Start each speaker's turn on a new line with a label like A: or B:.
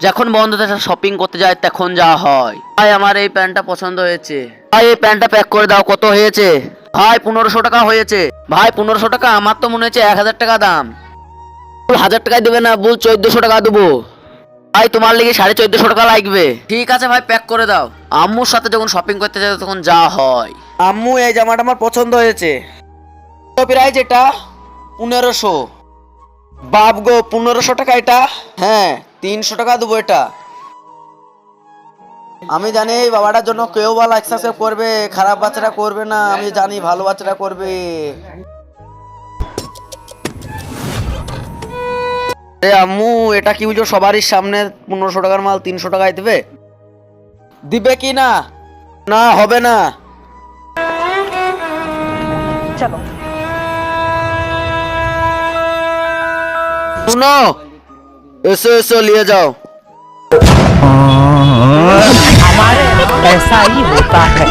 A: যখন বন্ধুদের সাথে শপিং করতে যায় তখন যা হয়। ভাই আমার এই প্যান্টটা পছন্দ হয়েছে, ভাই এই প্যান্টটা প্যাক করে দাও। কত হয়েছে? ভাই 1500 টাকা হয়েছে। ভাই 1500 টাকা? আমার তো মনে হচ্ছে 1000 টাকা দাম। 1000 টাকায় দেবে না, বল 1400 টাকা দেবো। ভাই তোমার লেগে 1450 টাকা লাগবে। ঠিক আছে ভাই, প্যাক করে দাও। আম্মুর সাথে যখন শপিং করতে যাই তখন যা হয়। আম্মু এই জামাটা আমার পছন্দ হয়েছে। তো প্রাইস এটা 1500। বাপ গো, 1500 টাকা এটা? হ্যাঁ, 300 টাকা দেবো এটা। আমি জানি এই বাবাটার জন্য কেউ ভালো এক্সারসাইজ করবে, খারাপ বাচ্চারা করবে না। আমি জানি ভালো বাচ্চারা করবে। আম্মু এটা কি বুঝো, সবারই সামনে 1500 টাকার মাল 300 টাকায় দেবে? দিবে কি না? না হবে না।
B: চলো
A: শুনো, এসো এসো নিয়ে যাও।
B: हमारे ऐसा ही होता है।